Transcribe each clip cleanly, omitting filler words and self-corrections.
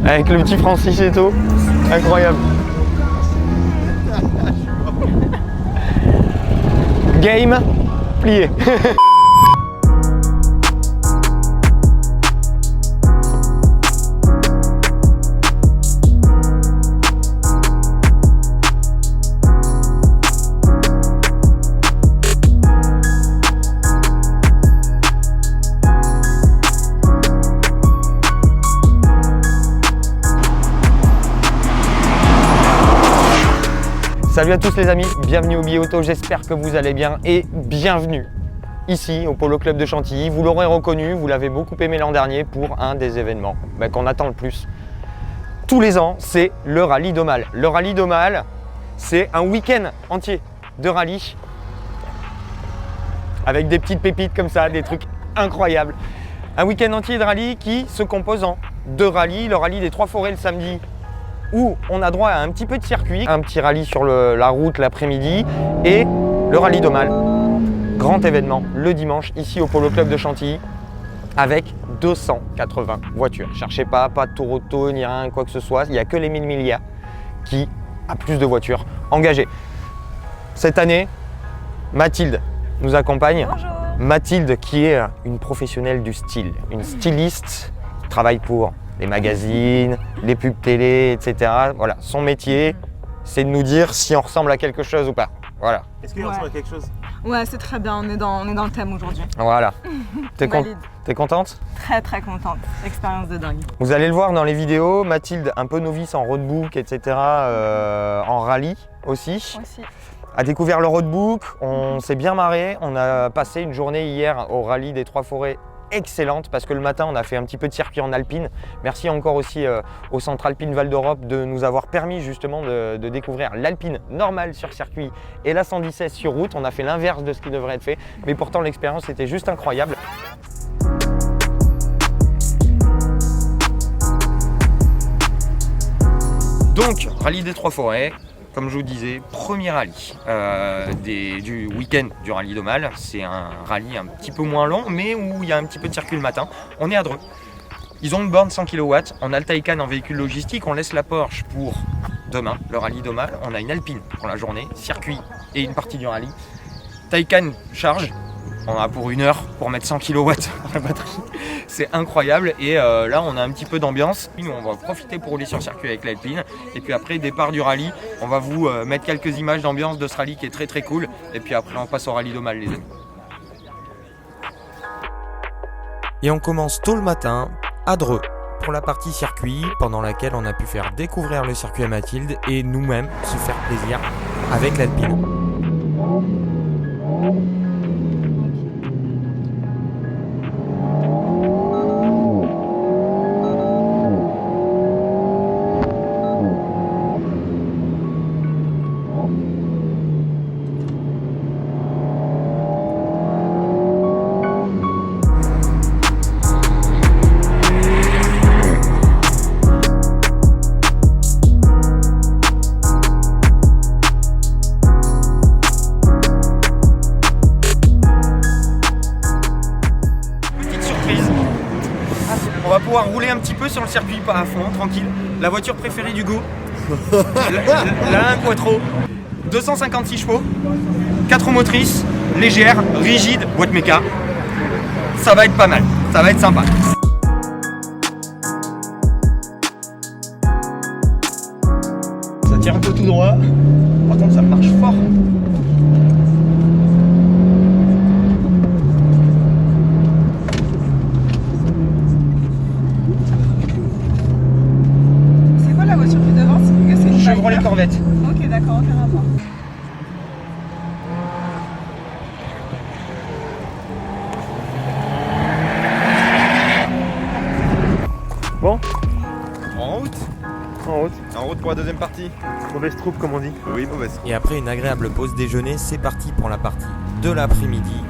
Avec le petit Francis et tout. Incroyable. Game plié. Salut à tous les amis, bienvenue au Billet Auto, j'espère que vous allez bien et bienvenue ici au Polo Club de Chantilly. Vous l'aurez reconnu, vous l'avez beaucoup aimé l'an dernier pour un des événements qu'on attend le plus. Tous les ans, c'est le Rallye d'Aumale. Le Rallye d'Aumale, c'est un week-end entier de rallye avec des petites pépites comme ça, des trucs incroyables. Un week-end entier de rallye qui se compose en deux rallyes, le Rallye des Trois Forêts le samedi, où on a droit à un petit peu de circuit, un petit rallye sur la route l'après-midi et le Rallye d'Aumale. Grand événement le dimanche ici au Polo Club de Chantilly avec 280 voitures. Cherchez pas de tour auto ni rien, quoi que ce soit. Il n'y a que les 1000 milliards qui a plus de voitures engagées. Cette année, Mathilde nous accompagne. Bonjour. Mathilde qui est une professionnelle du style, une styliste qui travaille pour les magazines, les pubs télé, etc. Voilà, son métier, c'est de nous dire si on ressemble à quelque chose ou pas. Voilà. Est-ce qu'il ressemble à quelque chose? Ouais, c'est très bien, on est dans le thème aujourd'hui. Voilà. T'es contente? Très très contente, expérience de dingue. Vous allez le voir dans les vidéos, Mathilde, un peu novice en roadbook, etc. En rallye aussi. A découvert le roadbook, on s'est bien marré. On a passé une journée hier au Rallye des Trois Forêts excellente parce que le matin on a fait un petit peu de circuit en alpine. Merci encore aussi au Centre Alpine Val d'Europe de nous avoir permis justement de découvrir l'alpine normale sur circuit et la 116 sur route. On a fait l'inverse de ce qui devrait être fait, mais pourtant l'expérience était juste incroyable. Donc, Rallye des Trois Forêts. Comme je vous disais, premier rallye du week-end du Rallye d'Aumale. C'est un rallye un petit peu moins long, mais où il y a un petit peu de circuit le matin. On est à Dreux. Ils ont une borne 100 kW. On a le Taycan en véhicule logistique. On laisse la Porsche pour demain, le Rallye d'Aumale. On a une Alpine pour la journée, circuit et une partie du rallye. Taycan charge. On a pour 1 heure pour mettre 100 kW la batterie. C'est incroyable et là on a un petit peu d'ambiance. Nous on va profiter pour rouler sur circuit avec l'Alpine et puis après départ du rallye, on va vous mettre quelques images d'ambiance de ce rallye qui est très très cool et puis après on passe au Rallye d'Aumale les amis. Et on commence tôt le matin à Dreux pour la partie circuit pendant laquelle on a pu faire découvrir le circuit à Mathilde et nous-mêmes se faire plaisir avec l'Alpine. On va pouvoir rouler un petit peu sur le circuit, pas à fond, tranquille. La voiture préférée d'Hugo, la 1 Quattro, 256 chevaux, 4 roues motrices, légère, rigide, boîte méca. Ça va être pas mal, ça va être sympa. Ça tire un peu tout droit, par contre ça marche fort. Chevrolet Corvette. Ok, d'accord, aucun rapport. Bon, En route. en route. En route pour la deuxième partie. Mauvaise troupe comme on dit. Oui, mauvaise. Et après une agréable pause déjeuner, c'est parti pour la partie de l'après-midi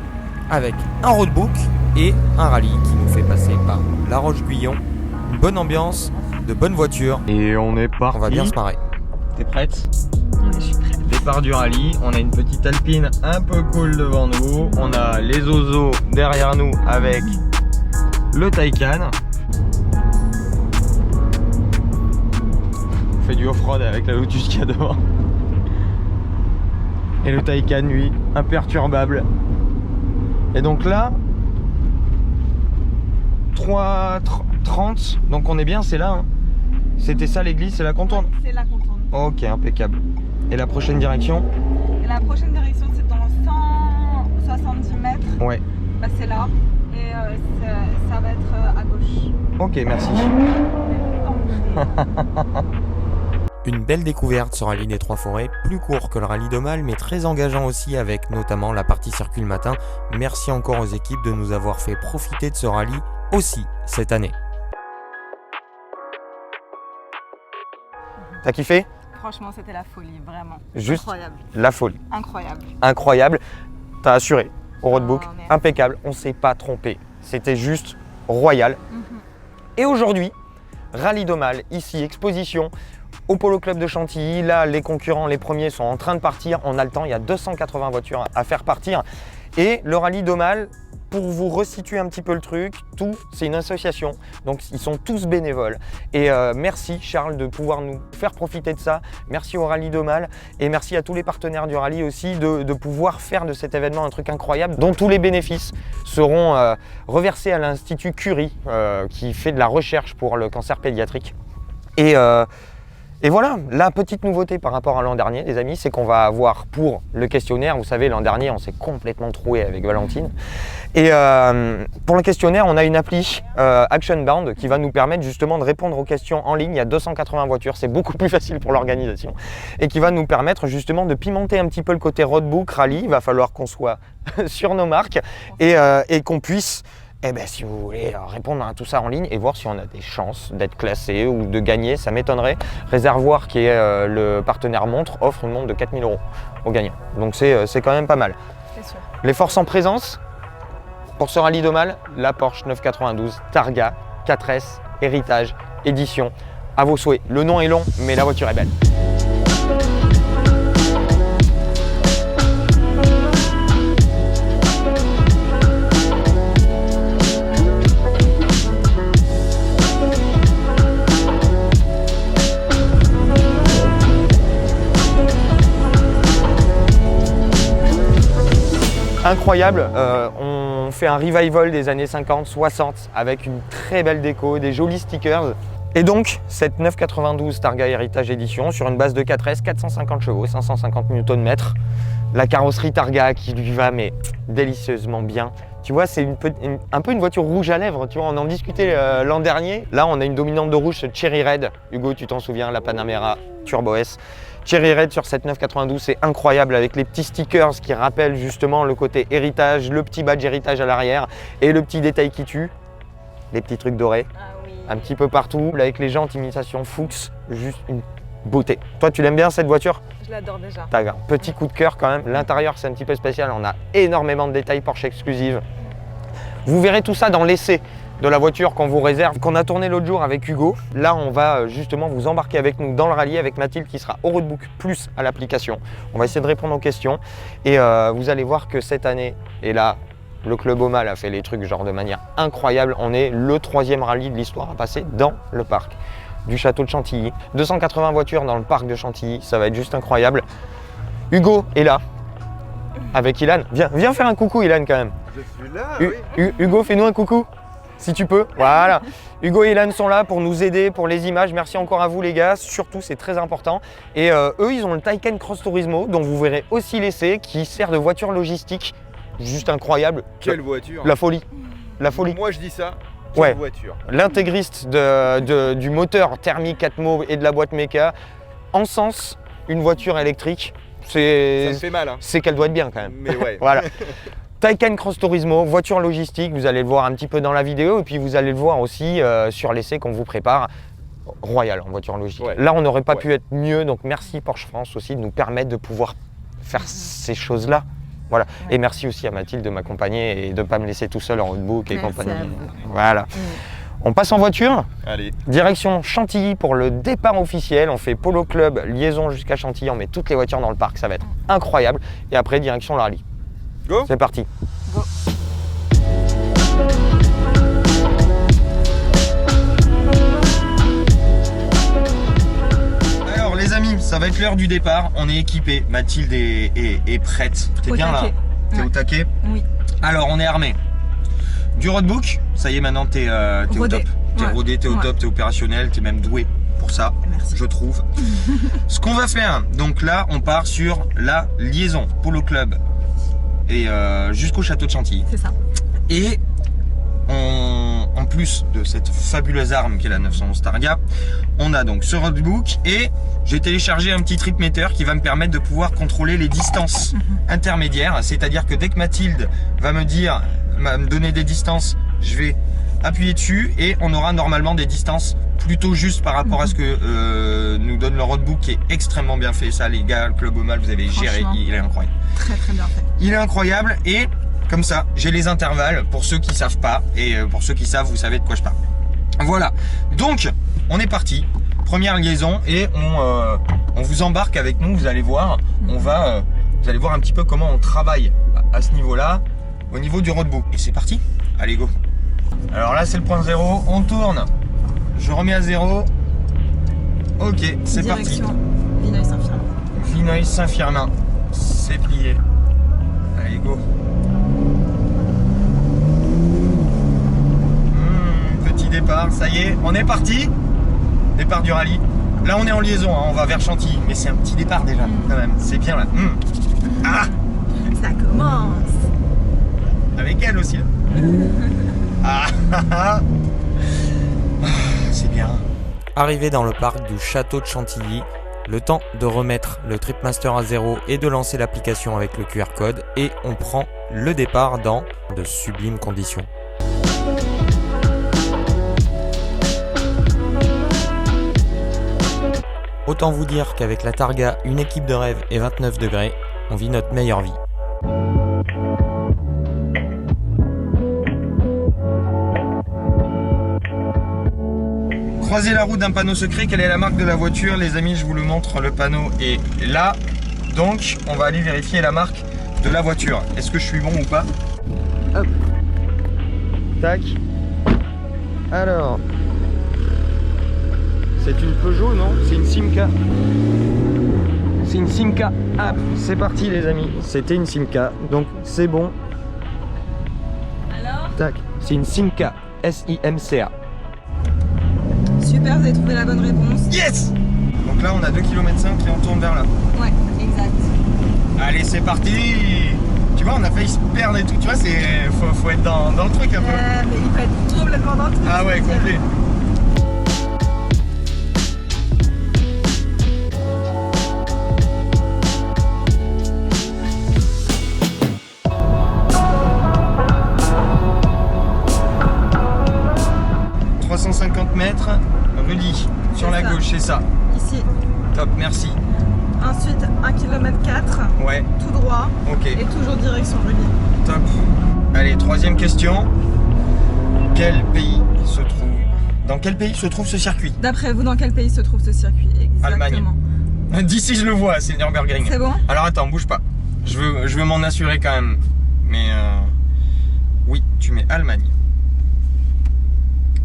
avec un roadbook et un rallye qui nous fait passer par La Roche-Guyon. Une bonne ambiance, de bonnes voitures. Et on est parti. On va bien se marrer. T'es prête? Je suis prête. Départ du rallye, on a une petite Alpine un peu cool devant nous. On a les Ozo derrière nous avec le Taycan. fait du off-road avec la Lotus qu'il y a devant. Et le Taycan, lui, imperturbable. Et donc là, 3h30, donc on est bien, c'est là. Hein. C'était ça l'église, c'est là qu'on tourne. C'est là qu'on tourne. Ok, impeccable. Et la prochaine direction? Et la prochaine direction, c'est dans 170 mètres. Ouais. Bah, c'est là. Et ça va être à gauche. Ok, merci. Une belle découverte ce rallye des Trois Forêts, plus court que le rallye d'Aumale mais très engageant aussi avec notamment la partie circuit le matin. Merci encore aux équipes de nous avoir fait profiter de ce rallye aussi cette année. T'as kiffé? Franchement, c'était la folie, vraiment. Juste Incroyable. la folie. Incroyable. Incroyable. T'as assuré au roadbook. Oh, merci. Impeccable. On s'est pas trompé. C'était juste royal. Et aujourd'hui, rallye d'Aumale, ici, exposition au Polo Club de Chantilly. Là, les concurrents, les premiers sont en train de partir. On a le temps, il y a 280 voitures à faire partir. Et le rallye d'Aumale, pour vous resituer un petit peu le truc, tout, c'est une association. Donc, ils sont tous bénévoles. Et merci Charles de pouvoir nous faire profiter de ça. Merci au rallye d'Aumale et merci à tous les partenaires du rallye aussi de pouvoir faire de cet événement un truc incroyable dont tous les bénéfices seront reversés à l'Institut Curie qui fait de la recherche pour le cancer pédiatrique. Et voilà, la petite nouveauté par rapport à l'an dernier, les amis, c'est qu'on va avoir pour le questionnaire, vous savez, l'an dernier, on s'est complètement troué avec Valentine. Et pour le questionnaire, on a une appli ActionBound qui va nous permettre justement de répondre aux questions en ligne. Il y a 280 voitures, c'est beaucoup plus facile pour l'organisation. Et qui va nous permettre justement de pimenter un petit peu le côté roadbook, rallye. Il va falloir qu'on soit sur nos marques et qu'on puisse... Eh bien, si vous voulez répondre à tout ça en ligne et voir si on a des chances d'être classé ou de gagner, ça m'étonnerait. Réservoir, qui est le partenaire montre, offre une montre de 4 000 € aux gagnants. Donc c'est quand même pas mal. C'est sûr. Les forces en présence, pour ce rallye d'Aumale, la Porsche 992 Targa 4S Héritage Édition. À vos souhaits. Le nom est long, mais la voiture est belle. Incroyable, on fait un revival des années 50-60 avec une très belle déco, des jolis stickers. Et donc, cette 992 Targa Héritage Édition sur une base de 4S, 450 chevaux, 550 Nm. La carrosserie Targa qui lui va mais délicieusement bien. Tu vois, c'est un peu une voiture rouge à lèvres, tu vois, on en discutait l'an dernier. Là, on a une dominante de rouge, Cherry Red. Hugo, tu t'en souviens, la Panamera Turbo S. Cherry Red sur cette 992, c'est incroyable avec les petits stickers qui rappellent justement le côté héritage, le petit badge héritage à l'arrière et le petit détail qui tue, les petits trucs dorés, un petit peu partout, avec les jantes imitation Fuchs, juste une beauté. Toi, tu l'aimes bien cette voiture? Je l'adore déjà. T'as un petit coup de cœur quand même. L'intérieur, c'est un petit peu spécial, on a énormément de détails Porsche exclusive. Vous verrez tout ça dans l'essai de la voiture qu'on vous réserve, qu'on a tourné l'autre jour avec Hugo. Là, on va justement vous embarquer avec nous dans le rallye avec Mathilde qui sera au roadbook plus à l'application. On va essayer de répondre aux questions et vous allez voir que cette année, et là, le Club Aumale a fait les trucs genre de manière incroyable. On est le 3e rallye de l'histoire à passer dans le parc du château de Chantilly. 280 voitures dans le parc de Chantilly, ça va être juste incroyable. Hugo est là avec Ilan. Viens faire un coucou Ilan quand même. Je suis là, Hugo, fais-nous un coucou. Si tu peux, voilà. Hugo et Ilan sont là pour nous aider pour les images. Merci encore à vous les gars, surtout c'est très important. Et eux, ils ont le Taycan Cross Turismo, dont vous verrez aussi l'essai, qui sert de voiture logistique. Juste incroyable. Quelle voiture! La folie. La folie. Moi je dis ça, quelle Ouais. voiture! L'intégriste du moteur thermique Atmo et de la boîte méca, en sens, une voiture électrique, Ça me fait mal, hein. c'est qu'elle doit être bien quand même. Mais ouais. Voilà. Taycan Cross Turismo, voiture logistique, vous allez le voir un petit peu dans la vidéo et puis vous allez le voir aussi sur l'essai qu'on vous prépare. Royal en voiture logistique. Ouais. Là, on n'aurait pas Ouais. pu être mieux, donc merci Porsche France aussi de nous permettre de pouvoir faire ces choses-là. Voilà. Ouais. Et merci aussi à Mathilde de m'accompagner et de ne pas me laisser tout seul en roadbook et Merci compagnie. à vous. Voilà. On passe en voiture, Allez, direction Chantilly pour le départ officiel. On fait Polo Club, liaison jusqu'à Chantilly, on met toutes les voitures dans le parc, ça va être incroyable. Et après, direction le rallye. go! C'est parti. Go. ça va être l'heure du départ. On est équipé. Mathilde est prête. T'es bien là? T'es au taquet? Oui. Alors, on est armé. Du roadbook. Ça y est, maintenant t'es au top. T'es rodé, t'es au top, t'es opérationnel, t'es même doué pour ça. Merci. Je trouve. Ce qu'on va faire, donc là, on part sur la liaison Polo Club et jusqu'au château de Chantilly. C'est ça. Et en plus de cette fabuleuse arme qui est la 911 Targa, on a donc ce roadbook et j'ai téléchargé un petit tripmeter qui va me permettre de pouvoir contrôler les distances intermédiaires. C'est-à-dire que dès que Mathilde va me donner des distances, je vais appuyer dessus et on aura normalement des distances plutôt justes par rapport à ce que nous donne le roadbook, qui est extrêmement bien fait. Ça les gars, le Club Omal, vous avez géré, il est incroyable. Très très bien fait. Il est incroyable et comme ça, j'ai les intervalles pour ceux qui savent pas et pour ceux qui savent, vous savez de quoi je parle. Voilà, donc on est parti. Première liaison et on vous embarque avec nous, vous allez voir. Vous allez voir un petit peu comment on travaille à ce niveau-là, au niveau du roadbook. Et c'est parti, allez go. Alors là c'est le point 0, on tourne. Je remets à 0. Ok, c'est parti. Vineuil-Saint-Firmin. Vineuil-Saint-Firmin. C'est plié. Allez go. Petit départ, ça y est, on est parti. Départ du rallye. Là on est en liaison, hein, on va vers Chantilly. Mais c'est un petit départ déjà, quand même. C'est bien là. Ah, ça commence. avec elle aussi là. Ah, c'est bien. Arrivé dans le parc du château de Chantilly, le temps de remettre le Tripmaster à 0 et de lancer l'application avec le QR code, et on prend le départ dans de sublimes conditions. Autant vous dire qu'avec la Targa, une équipe de rêve et 29 degrés, on vit notre meilleure vie. Croisez la route d'un panneau secret, quelle est la marque de la voiture? Les amis, je vous le montre, le panneau est là. Donc, on va aller vérifier la marque de la voiture. Est-ce que je suis bon ou pas? Hop. Tac. Alors. C'est une Peugeot, non? C'est une Simca. C'est une Simca. Hop, c'est parti les amis. C'était une Simca, donc c'est bon. Alors? Tac. C'est une Simca. S-I-M-C-A. Super, vous avez trouvé la bonne réponse. Yes! Donc là on a 2,5 km et on tourne vers là. Ouais, exact. Allez c'est parti! Tu vois on a failli se perdre et tout, tu vois faut être dans le truc un peu. Mais il faut être complètement dans le truc. Ah ouais, complet. Mètres, Rudy, sur la gauche, c'est ça. Ici. Top, merci. Ensuite, 1 km 4. Ouais. Tout droit. Ok. Et toujours direction Rudy. Top. Allez, troisième question. Dans quel pays se trouve ce circuit? D'après vous, dans quel pays se trouve ce circuit? Exactement. Allemagne. D'ici, je le vois, c'est le Nürburgring. C'est bon? Alors attends, bouge pas. Je veux m'en assurer quand même. Mais oui, tu mets Allemagne.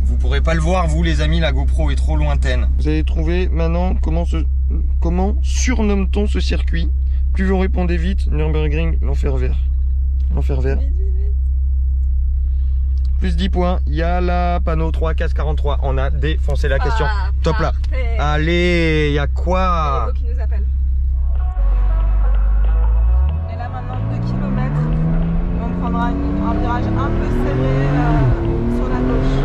Vous pourrez pas le voir, vous les amis, la GoPro est trop lointaine. Vous allez trouver maintenant comment surnomme-t-on ce circuit? Plus vous répondez vite, Nürburgring, l'enfer vert. L'enfer vert. Plus 10 points, il y a la panneau 3, casse 43. On a défoncé la question. Top là. Allez, il y a quoi? Qui nous appelle. Et là maintenant 2 km. On prendra un virage un peu serré sur la gauche.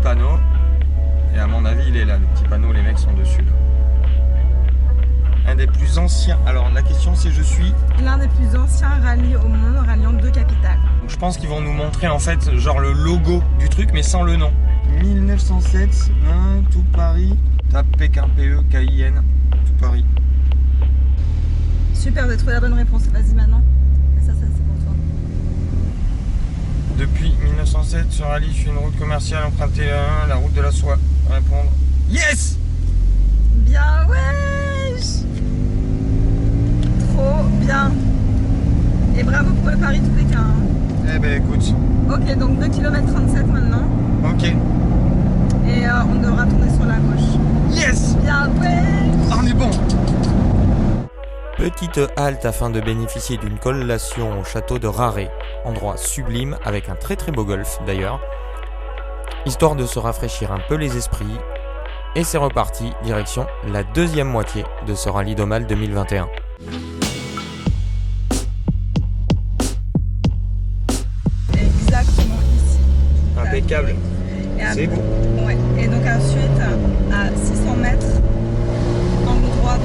Panneau, et à mon avis il est là, le petit panneau, les mecs sont dessus là. Un des plus anciens, alors la question c'est je suis l'un des plus anciens rallyes au monde, ralliant 2 capitales. Je pense qu'ils vont nous montrer en fait genre le logo du truc mais sans le nom. 1907, tout Paris, tape PKPE, KIN, tout Paris. Super, vous avez trouvé la bonne réponse, vas-y maintenant. Et ça c'est pour toi. Depuis 1907, ce rallye suit une route commerciale empruntée la route de la soie. Répondre. Yes! Bien, wesh! Trop bien! Et bravo pour le pari ben écoute. Ok, donc 2 km 37 maintenant. Ok. Et on devra tourner sur la gauche. Yes! Bien, ouais! On est bon! Petite halte afin de bénéficier d'une collation au château de Raré, endroit sublime avec un très très beau golf d'ailleurs, histoire de se rafraîchir un peu les esprits, et c'est reparti, direction la deuxième moitié de ce rallye d'Aumale 2021. Exactement ici. Impeccable. C'est beau. Ouais. Et donc ensuite, à 600 mètres, angle droit.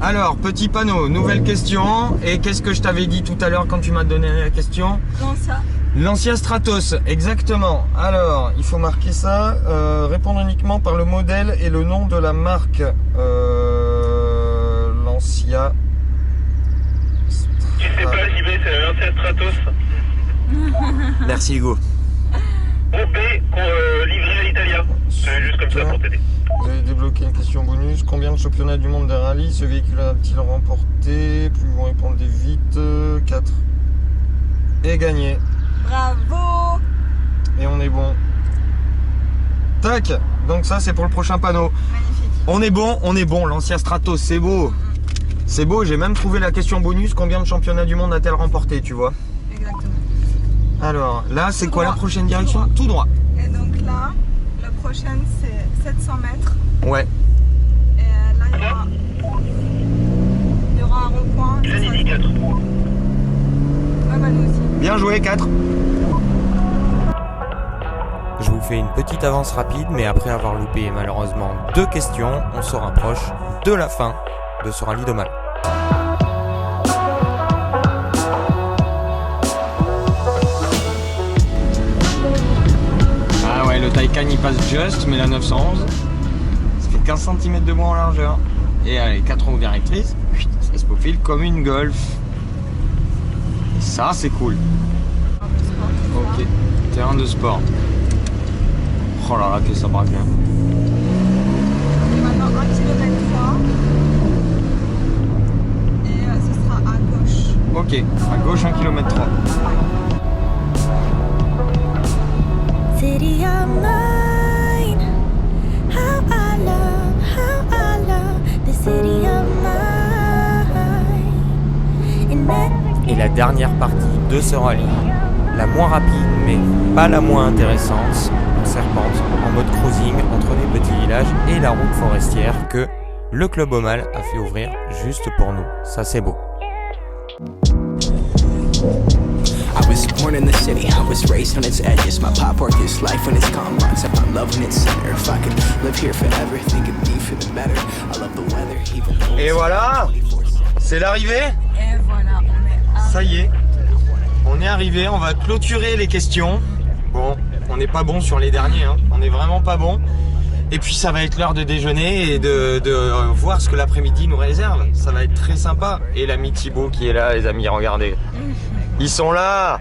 Alors, petit panneau, nouvelle question. Et qu'est-ce que je t'avais dit tout à l'heure quand tu m'as donné la question? Lancia. Lancia Stratos, exactement. Alors, il faut marquer ça. Répondre uniquement par le modèle et le nom de la marque. Lancia. Tu sais pas, JB, c'est la Lancia Stratos. Merci Hugo. OB livré à l'Italia. C'est juste comme ça pour t'aider. Vous avez débloqué une question bonus. Combien de championnats du monde des rallyes ce véhicule a-t-il remporté? Plus vous répondez vite. 4. Et gagné. Bravo! Et on est bon. Tac. Donc ça c'est pour le prochain panneau. Magnifique. On est bon. Lancia Stratos, c'est beau. C'est beau, j'ai même trouvé la question bonus. Combien de championnats du monde a-t-elle remporté, tu vois? Exactement. Alors, là, c'est Tout quoi droit. la prochaine direction? Tout droit. Et donc là, la prochaine c'est 700 mètres. Ouais. Et là, il y aura un rond-point. J'ai dit 4. Ouais, bah nous aussi. Bien joué, 4. Je vous fais une petite avance rapide, mais après avoir loupé malheureusement 2 questions, on se rapproche de la fin de ce rallye d'Aumale. Ah ouais, le Taycan il passe juste, mais la 911, ça fait 15 cm de moins en largeur. Et allez, 4 roues directrices, ça se profile comme une Golf. Et ça, c'est cool. Ok, terrain de sport. Oh là là, que ça braque bien. Et maintenant 1 km 3. Et ce sera à gauche. Ok, à gauche 1 km 3. City of mine, how I love the city of mine. Et la dernière partie de ce rallye, la moins rapide mais pas la moins intéressante, on serpente en mode cruising entre les petits villages et la route forestière que le Club Aumale a fait ouvrir juste pour nous. Ça c'est beau. I was born in the city, I was raised on its edges. My pop worked his life when it's calm runs. I found love in its center. If I could live here forever, think it'd be for the better. I love the weather, even though Et voilà, c'est l'arrivée. Et voilà, on est à... Ça y est, on est arrivé, on va clôturer les questions. Bon, on n'est pas bon sur les derniers, hein. On n'est vraiment pas bon. Et puis ça va être l'heure de déjeuner et de voir ce que l'après-midi nous réserve. Ça va être très sympa. Et l'ami Thibaut qui est là, les amis, regardez. Ils sont là.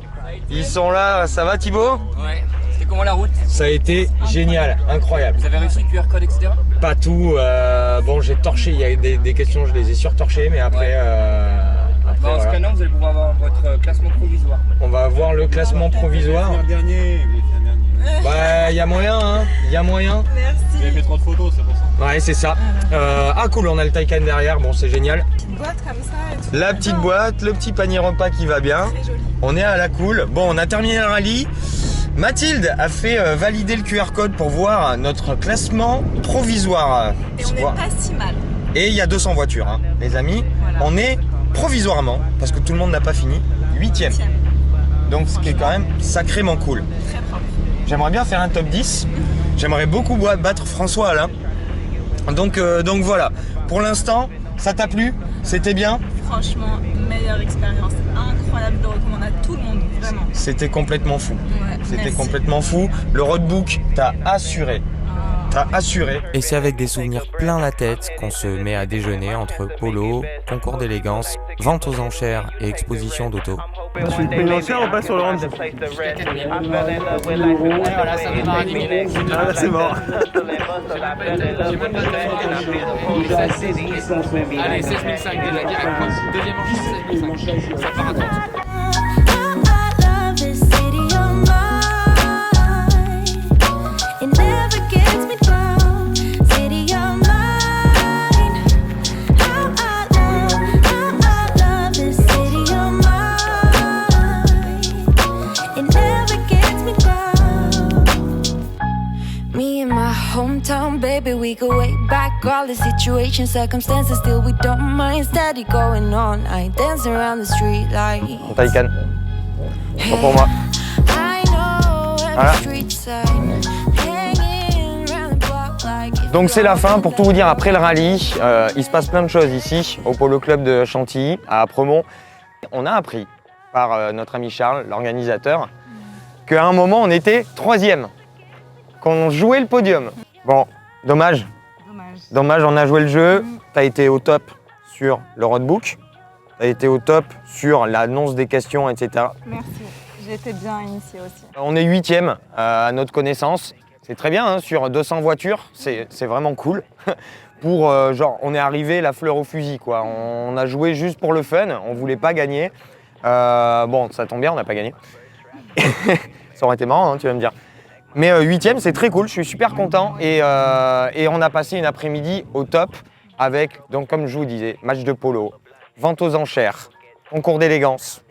Ça va Thibaut? Ouais. C'était comment la route? Ça a été génial, incroyable. Vous avez réussi le QR code, etc. Pas tout. Bon, j'ai torché. Il y a des questions, je les ai surtorchées, mais après. En Voilà. scannant, vous allez pouvoir avoir votre classement provisoire. On va avoir le classement provisoire. Bah, il y a moyen, hein. Il y a moyen. Merci. J'ai fait trop de photos, c'est pour ça. Ouais, c'est ça. Ah, cool, on a le Taycan derrière. Bon, c'est génial. Une boîte comme ça et tout. La petite boîte, le petit panier repas qui va bien. Très joli. On est à la cool. Bon, on a terminé le rallye. Mathilde a fait valider le QR code pour voir notre classement provisoire. Et on n'est pas si mal. Et il y a 200 voitures, hein. Les amis. Voilà. On est provisoirement, parce que tout le monde n'a pas fini, 8e. Donc ce qui est quand même sacrément cool. Très propre. J'aimerais bien faire un top 10. J'aimerais beaucoup battre François Alain. Donc voilà. Pour l'instant, ça t'a plu? C'était bien? Franchement, meilleure expérience. Incroyable, je le recommande à tout le monde, vraiment. C'était complètement fou. Ouais, C'était merci. complètement fou. Le roadbook t'a assuré. Et c'est avec des souvenirs plein la tête qu'on se met à déjeuner entre polo, concours d'élégance, vente aux enchères et exposition d'auto. Tu fais une enchère ou pas sur le range? Voilà, ça démarre à 10 000. Ah là c'est mort. Allez, 16 500 déjà direct. Deuxième manche, 16 500. Ça part à 30. Hometown, baby, we go way back. All the situations, circumstances, still we don't mind. Steady going on, I dance around the street like Taycan. Bon pour moi. I know every Voilà. street sign. Hanging around the block like Donc c'est la fin, pour tout vous dire, après le rallye, il se passe plein de choses ici, au Polo Club de Chantilly, à Apremont. On a appris par notre ami Charles, l'organisateur, qu'à un moment on était 3e, qu'on jouait le podium. Bon, dommage. Dommage, on a joué le jeu, t'as été au top sur le roadbook, t'as été au top sur l'annonce des questions, etc. Merci, j'ai été bien initiée aussi. On est 8e à notre connaissance. C'est très bien, hein, sur 200 voitures, c'est vraiment cool. Pour genre, on est arrivé la fleur au fusil, quoi. On a joué juste pour le fun, on voulait pas gagner. Bon, ça tombe bien, on n'a pas gagné. Ça aurait été marrant, hein, tu vas me dire. Mais 8e, c'est très cool, je suis super content. Et on a passé une après-midi au top avec, donc comme je vous disais, match de polo, vente aux enchères, concours d'élégance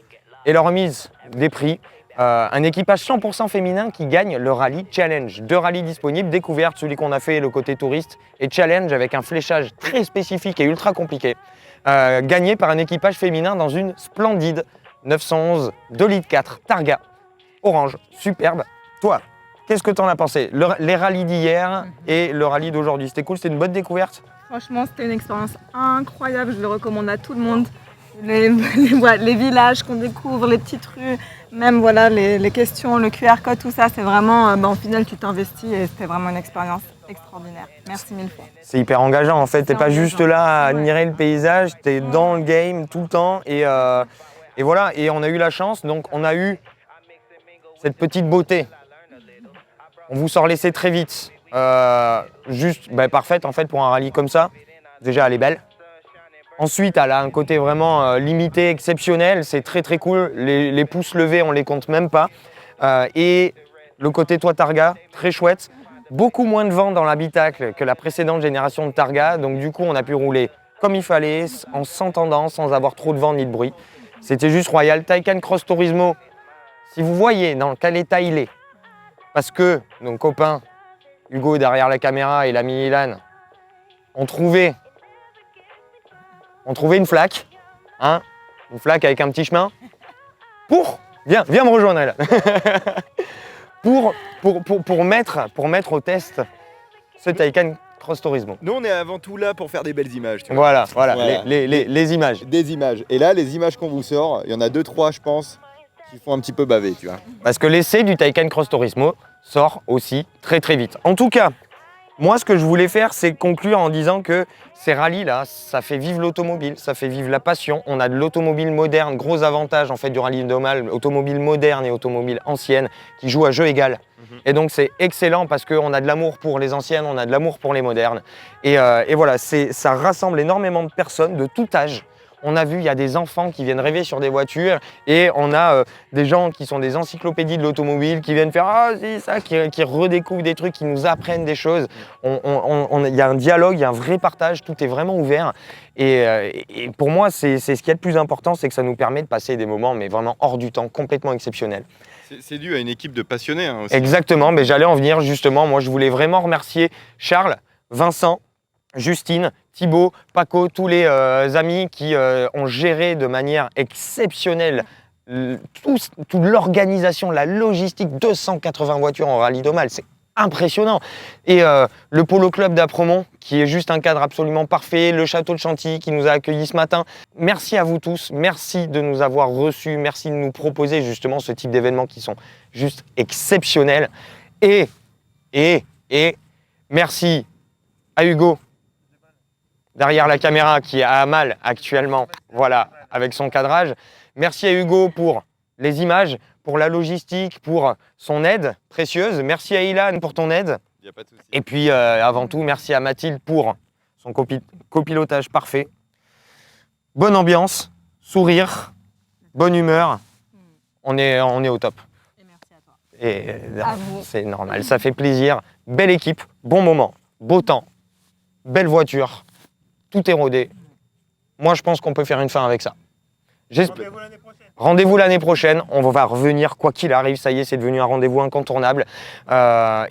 et la remise des prix. Un équipage 100% féminin qui gagne le rallye Challenge. 2 rallyes disponibles, découverte, celui qu'on a fait, le côté touriste, et Challenge avec un fléchage très spécifique et ultra compliqué. Gagné par un équipage féminin dans une splendide 911 2 litres 4 Targa, orange, superbe. Toi, qu'est-ce que tu en as pensé? Les rallyes d'hier et le rallye d'aujourd'hui, c'était cool, c'était une bonne découverte? Franchement, c'était une expérience incroyable, je le recommande à tout le monde. Les villages qu'on découvre, les petites rues, même voilà, les questions, le QR code, tout ça, c'est vraiment, au final, tu t'investis et c'était vraiment une expérience extraordinaire. Merci 1000 fois. C'est hyper engageant en fait, t'es pas engageant. juste là à admirer le paysage, t'es dans le game tout le temps et voilà, et on a eu la chance, donc on a eu cette petite beauté. On vous sort laissé très vite, juste parfaite en fait pour un rallye comme ça. Déjà elle est belle. Ensuite elle a un côté vraiment limité, exceptionnel, c'est très très cool. Les pouces levés on les compte même pas. Et le côté toit Targa, très chouette. Beaucoup moins de vent dans l'habitacle que la précédente génération de Targa, donc du coup on a pu rouler comme il fallait, en s'entendant, sans avoir trop de vent ni de bruit. C'était juste royal. Taycan Cross Turismo, si vous voyez dans quel état il est, parce que nos copains, Hugo derrière la caméra et l'ami Ilan, ont trouvé une flaque, hein, une flaque avec un petit chemin, viens me rejoindre là, pour mettre au test ce Taycan Cross Turismo. Nous, on est avant tout là pour faire des belles images. Tu vois. Voilà. Voilà. Les images. Des images. Et là, les images qu'on vous sort, il y en a 2-3, je pense, qui font un petit peu baver, tu vois. Parce que l'essai du Taycan Cross Turismo sort aussi très très vite. En tout cas, moi ce que je voulais faire, c'est conclure en disant que ces rallyes-là, ça fait vivre l'automobile, ça fait vivre la passion. On a de l'automobile moderne, gros avantage en fait du rallye domal, automobile moderne et automobile ancienne, qui jouent à jeu égal. Et donc c'est excellent parce qu'on a de l'amour pour les anciennes, on a de l'amour pour les modernes. Et voilà, ça rassemble énormément de personnes de tout âge. On a vu, il y a des enfants qui viennent rêver sur des voitures et on a des gens qui sont des encyclopédies de l'automobile qui viennent faire « Ah, c'est ça », qui redécouvrent des trucs, qui nous apprennent des choses. Il y a un dialogue, il y a un vrai partage, tout est vraiment ouvert. Et pour moi, c'est ce qui est le plus important, c'est que ça nous permet de passer des moments mais vraiment hors du temps, complètement exceptionnels. C'est dû à une équipe de passionnés hein, aussi. Exactement, mais j'allais en venir justement. Moi, je voulais vraiment remercier Charles, Vincent, Justine, Thibaut, Paco, tous les amis qui ont géré de manière exceptionnelle toute l'organisation, la logistique, 280 voitures en rallye domal, c'est impressionnant. Et le Polo Club d'Apremont, qui est juste un cadre absolument parfait, le château de Chantilly qui nous a accueillis ce matin. Merci à vous tous, merci de nous avoir reçus, merci de nous proposer justement ce type d'événements qui sont juste exceptionnels. Et merci à Hugo, derrière la caméra, qui a mal actuellement, voilà, avec son cadrage. Merci à Hugo pour les images, pour la logistique, pour son aide précieuse. Merci à Ilan pour ton aide. Y a pas de souci. Et puis, avant tout, merci à Mathilde pour son copilotage parfait. Bonne ambiance, sourire, bonne humeur. On est au top. Et merci à toi. Et c'est normal, ça fait plaisir. Belle équipe, bon moment, beau temps, belle voiture, tout est rodé. Moi, je pense qu'on peut faire une fin avec ça. Rendez-vous l'année prochaine. On va revenir quoi qu'il arrive. Ça y est, c'est devenu un rendez-vous incontournable.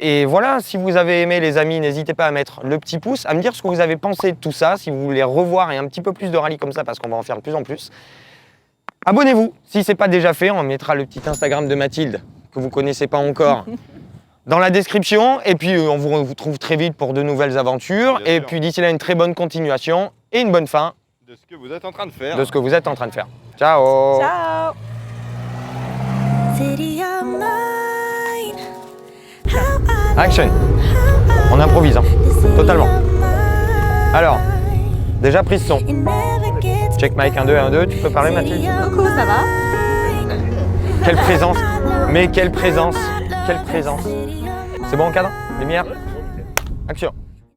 Et voilà, si vous avez aimé, les amis, n'hésitez pas à mettre le petit pouce, à me dire ce que vous avez pensé de tout ça, si vous voulez revoir et un petit peu plus de rallye comme ça, parce qu'on va en faire de plus en plus. Abonnez-vous, si ce n'est pas déjà fait. On mettra le petit Instagram de Mathilde, que vous ne connaissez pas encore, dans la description. Et puis, on vous retrouve très vite pour de nouvelles aventures. Bien et sûr. puis, d'ici là, une très bonne continuation et une bonne fin De ce que vous êtes en train de faire. de ce que vous êtes en train de faire. Ciao. Ciao. City of mine. How I Action. On improvise, hein. Totalement. Alors, déjà prise son. Check mic 1, 2, 1, 2. Tu peux parler, Mathilde? Coucou, ça va? Quelle présence. Mais quelle présence. Quelle présence. C'est bon, cadre? Lumière. Action.